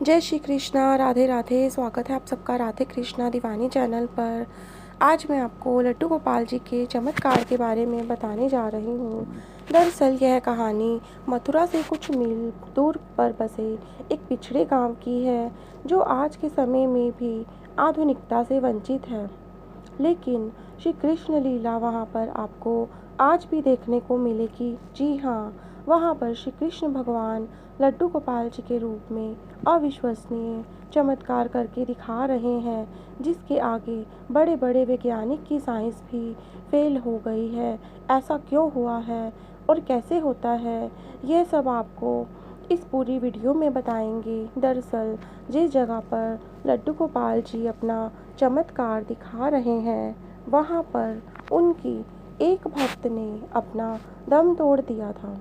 जय श्री कृष्णा, राधे राधे। स्वागत है आप सबका राधे कृष्णा दीवानी चैनल पर। आज मैं आपको लड्डू गोपाल जी के चमत्कार के बारे में बताने जा रही हूँ। दरअसल यह कहानी मथुरा से कुछ मील दूर पर बसे एक पिछड़े गांव की है, जो आज के समय में भी आधुनिकता से वंचित है। लेकिन श्री कृष्ण लीला वहाँ पर आपको आज भी देखने को मिलेगी। जी हाँ, वहाँ पर श्री कृष्ण भगवान लड्डू गोपाल जी के रूप में अविश्वसनीय चमत्कार करके दिखा रहे हैं, जिसके आगे बड़े बड़े वैज्ञानिक की साइंस भी फेल हो गई है। ऐसा क्यों हुआ है और कैसे होता है, ये सब आपको इस पूरी वीडियो में बताएंगे। दरअसल जिस जगह पर लड्डू गोपाल जी अपना चमत्कार दिखा रहे हैं, वहाँ पर उनकी एक भक्त ने अपना दम तोड़ दिया था।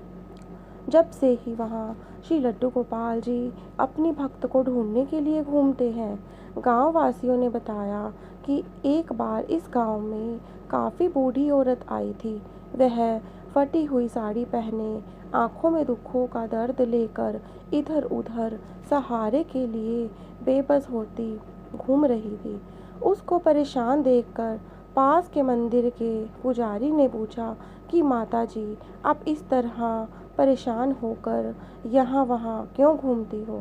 जब से ही वहाँ श्री लड्डू गोपाल जी अपनी भक्त को ढूंढने के लिए घूमते हैं। गांव वासियों ने बताया कि एक बार इस गांव में काफ़ी बूढ़ी औरत आई थी। वह फटी हुई साड़ी पहने, आंखों में दुखों का दर्द लेकर इधर उधर सहारे के लिए बेबस होती घूम रही थी। उसको परेशान देखकर पास के मंदिर के पुजारी ने पूछा कि माता जी, आप इस तरह परेशान होकर यहाँ वहाँ क्यों घूमती हो।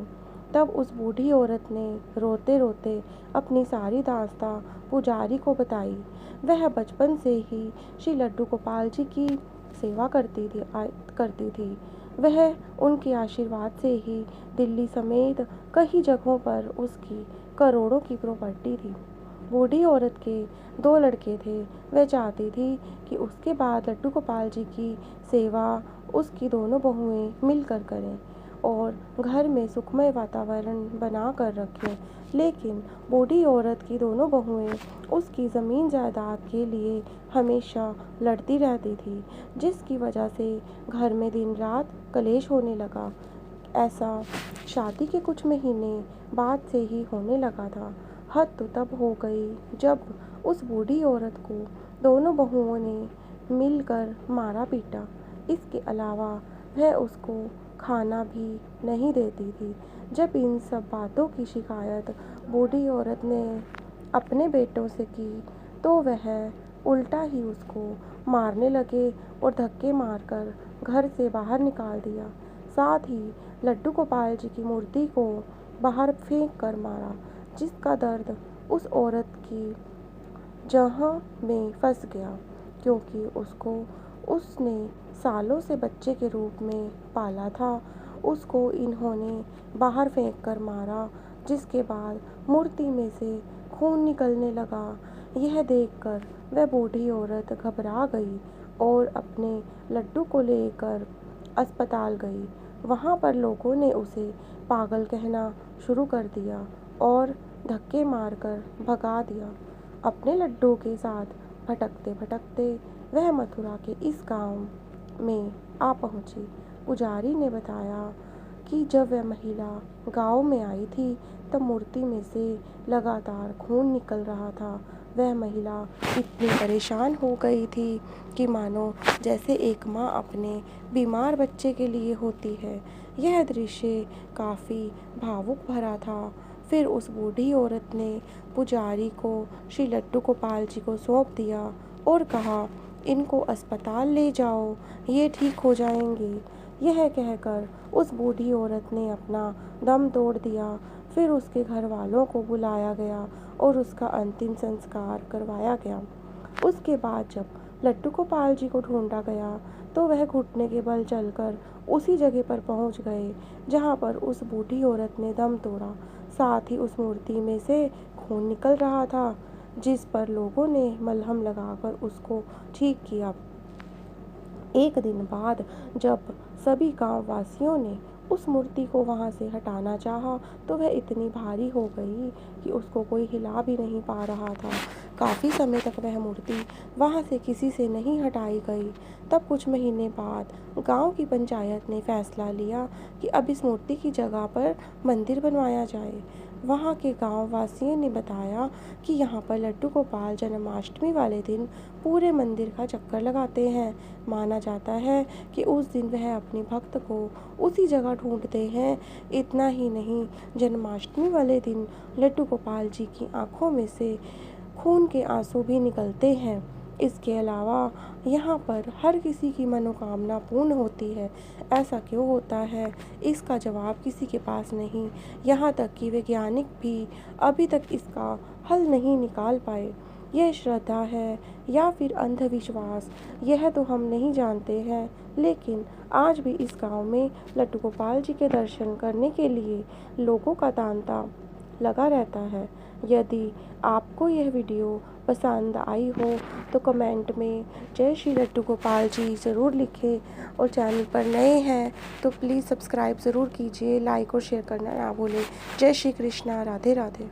तब उस बूढ़ी औरत ने रोते रोते अपनी सारी दास्तां पुजारी को बताई। वह बचपन से ही श्री लड्डू गोपाल जी की सेवा करती थी। वह उनके आशीर्वाद से ही दिल्ली समेत कई जगहों पर उसकी करोड़ों की प्रॉपर्टी थी। बूढ़ी औरत के 2 लड़के थे। वह चाहती थी कि उसके बाद लड्डू गोपाल जी की सेवा उसकी दोनों बहुएं मिलकर करें और घर में सुखमय वातावरण बना कर रखें। लेकिन बूढ़ी औरत की दोनों बहुएं उसकी ज़मीन जायदाद के लिए हमेशा लड़ती रहती थी, जिसकी वजह से घर में दिन रात कलेश होने लगा। ऐसा शादी के कुछ महीने बाद से ही होने लगा था। हद तो तब हो गई जब उस बूढ़ी औरत को दोनों बहुओं ने मिलकर मारा पीटा। इसके अलावा वह उसको खाना भी नहीं देती थी। जब इन सब बातों की शिकायत बूढ़ी औरत ने अपने बेटों से की, तो वह उल्टा ही उसको मारने लगे और धक्के मारकर घर से बाहर निकाल दिया। साथ ही लड्डू गोपाल जी की मूर्ति को बाहर फेंक कर मारा, जिसका दर्द उस औरत की जहाँ में फंस गया, क्योंकि उसने सालों से बच्चे के रूप में पाला था। उसको इन्होंने बाहर फेंक कर मारा, जिसके बाद मूर्ति में से खून निकलने लगा। यह देखकर वह बूढ़ी औरत घबरा गई और अपने लड्डू को लेकर अस्पताल गई। वहाँ पर लोगों ने उसे पागल कहना शुरू कर दिया और धक्के मारकर भगा दिया। अपने लड्डू के साथ भटकते भटकते वह मथुरा के इस गांव में आ पहुंची। पुजारी ने बताया कि जब वह महिला गांव में आई थी, तब मूर्ति में से लगातार खून निकल रहा था। वह महिला इतनी परेशान हो गई थी कि मानो जैसे एक माँ अपने बीमार बच्चे के लिए होती है। यह दृश्य काफ़ी भावुक भरा था। फिर उस बूढ़ी औरत ने पुजारी को श्री लड्डू गोपाल जी को सौंप दिया और कहा, इनको अस्पताल ले जाओ, ये ठीक हो जाएंगे। यह कहकर उस बूढ़ी औरत ने अपना दम तोड़ दिया। फिर उसके घर वालों को बुलाया गया और उसका अंतिम संस्कार करवाया गया। उसके बाद जब लड्डू गोपाल जी को ढूंढा गया, तो वह घुटने के बल चलकर उसी जगह पर पहुंच गए जहां पर उस बूढ़ी औरत ने दम तोड़ा। साथ ही उस मूर्ति में से खून निकल रहा था, जिस पर लोगों ने मलहम लगाकर उसको ठीक किया। एक दिन बाद जब सभी गांव वासियों ने उस मूर्ति को वहां से हटाना चाहा, तो वह इतनी भारी हो गई कि उसको कोई हिला भी नहीं पा रहा था। काफ़ी समय तक वह मूर्ति वहाँ से किसी से नहीं हटाई गई। तब कुछ महीने बाद गांव की पंचायत ने फैसला लिया कि अब इस मूर्ति की जगह पर मंदिर बनवाया जाए। वहाँ के गांव वासियों ने बताया कि यहाँ पर लड्डू गोपाल जन्माष्टमी वाले दिन पूरे मंदिर का चक्कर लगाते हैं। माना जाता है कि उस दिन वह अपने भक्त को उसी जगह ढूंढते हैं। इतना ही नहीं, जन्माष्टमी वाले दिन लड्डू गोपाल जी की आंखों में से खून के आंसू भी निकलते हैं। इसके अलावा यहाँ पर हर किसी की मनोकामना पूर्ण होती है। ऐसा क्यों होता है, इसका जवाब किसी के पास नहीं। यहाँ तक कि वैज्ञानिक भी अभी तक इसका हल नहीं निकाल पाए। यह श्रद्धा है या फिर अंधविश्वास, यह तो हम नहीं जानते हैं, लेकिन आज भी इस गांव में लड्डू गोपाल जी के दर्शन करने के लिए लोगों का तांता लगा रहता है। यदि आपको यह वीडियो पसंद आई हो तो कमेंट में जय श्री लड्डू गोपाल जी ज़रूर लिखें, और चैनल पर नए हैं तो प्लीज़ सब्सक्राइब ज़रूर कीजिए, लाइक और शेयर करना ना भूलें। जय श्री कृष्णा, राधे राधे।